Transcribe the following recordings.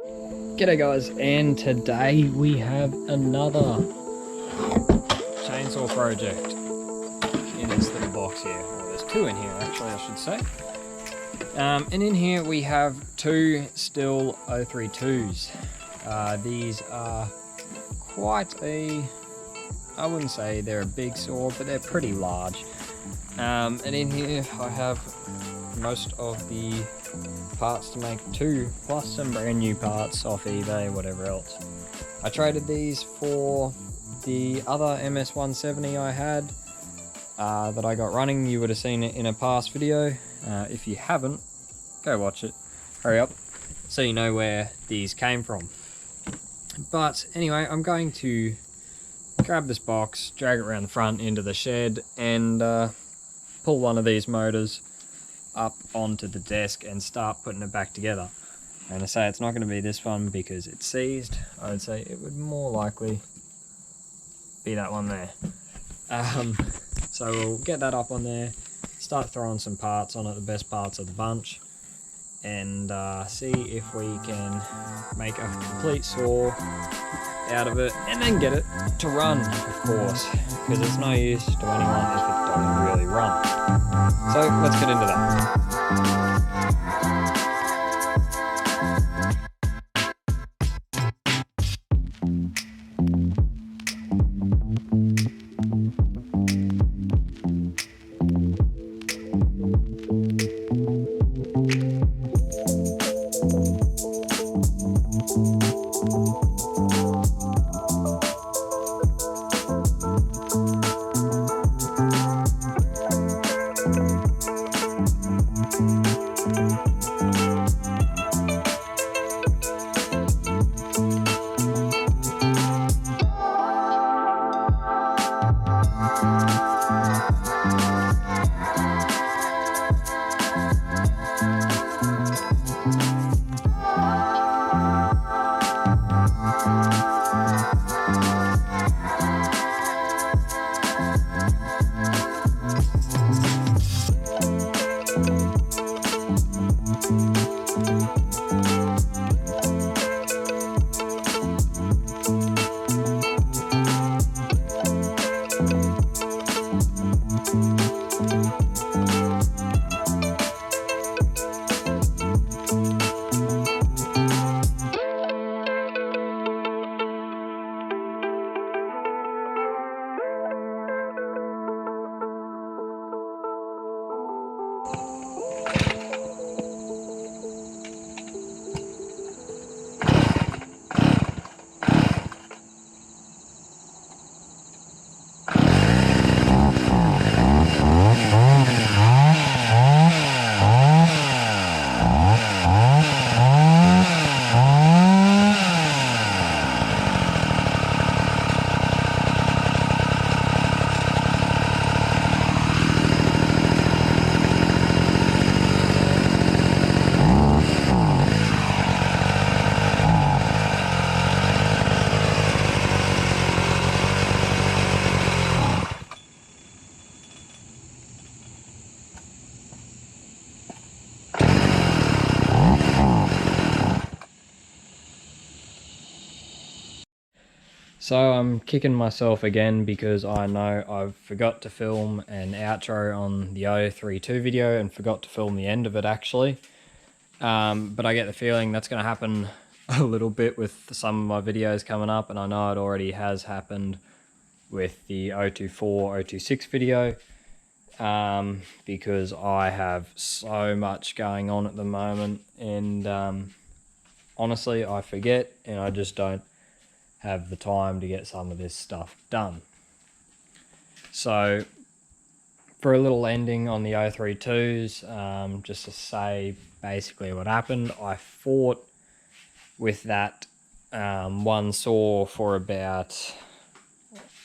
G'day guys, and today we have another chainsaw project in this little box here. Well, there's two in here actually, I should say. And in here we have two Stihl 032s. These are quite a, I wouldn't say they're a big saw, but they're pretty large. And in here I have most of the parts to make two, plus some brand new parts off eBay, whatever else. I traded these for the other MS170 I had that I got running. You would have seen it in a past video. If you haven't, go watch it. Hurry up, so you know where these came from. But anyway, I'm going to grab this box, drag it around the front into the shed, and pull one of these motors up onto the desk and start putting it back together. And I say it's not going to be this one because it's seized. I would say it would more likely be that one there. So we'll get that up on there, start throwing some parts on it, the best parts of the bunch, and see if we can make a complete saw out of it, and then get it to run, of course, because it's no use to anyone if it doesn't really run. So let's get into that. So I'm kicking myself again because I know I forgot to film an outro on the 032 video and forgot to film the end of it actually. But I get the feeling that's going to happen a little bit with some of my videos coming up, and I know it already has happened with the 024, 026 video, because I have so much going on at the moment, and honestly I forget, and I just don't have the time to get some of this stuff done. So for a little ending on the 032s, just to say basically what happened, I fought with that one saw for about,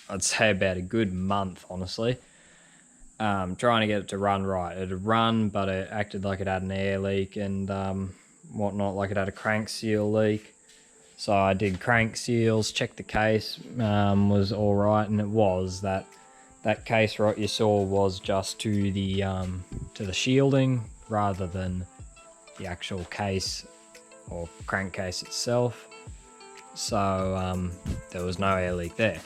I'd say about a good month, honestly, trying to get it to run right. It had run, but it acted like it had an air leak and whatnot, like it had a crank seal leak. So I did crank seals, checked the case, was all right, and it was that case rot you saw was just to the shielding rather than the actual case or crankcase itself. So there was no air leak there.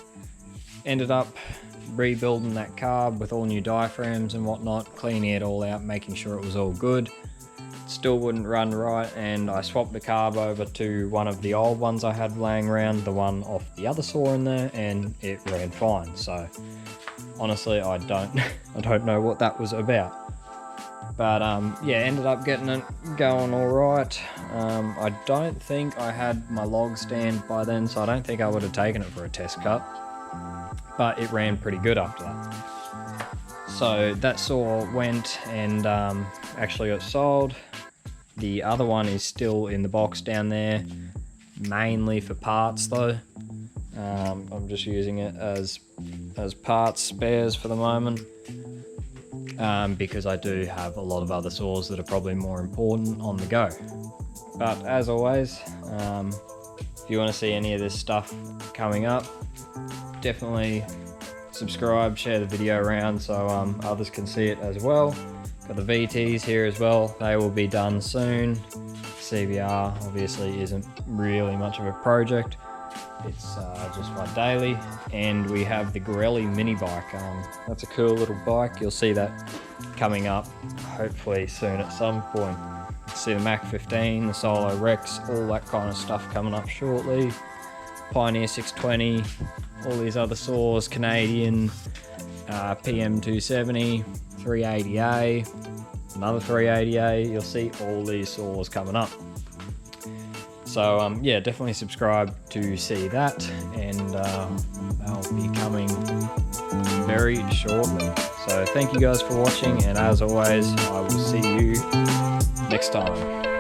Ended up rebuilding that carb with all new diaphragms and whatnot, cleaning it all out, making sure it was all good. Still wouldn't run right, and I swapped the carb over to one of the old ones I had laying around, the one off the other saw in there, and it ran fine. So honestly, I don't know what that was about. But yeah, ended up getting it going all right. I don't think I had my log stand by then, so I don't think I would have taken it for a test cut, but it ran pretty good after that. So that saw went and actually got sold. The other one is still in the box down there, mainly for parts though. I'm just using it as parts spares for the moment, because I do have a lot of other saws that are probably more important on the go. But as always, if you want to see any of this stuff coming up, definitely subscribe, share the video around so others can see it as well. Got the VTs here as well, they will be done soon. CBR obviously isn't really much of a project, it's just my daily. And we have the Gorelli mini bike. That's a cool little bike, you'll see that coming up hopefully soon at some point. See the Mach 15, the Solo Rex, all that kind of stuff coming up shortly. Pioneer 620, all these other saws, Canadian, PM 270, 380A, another 380A, you'll see all these saws coming up. So yeah, definitely subscribe to see that, and they'll be coming very shortly. So thank you guys for watching, and as always, I will see you next time.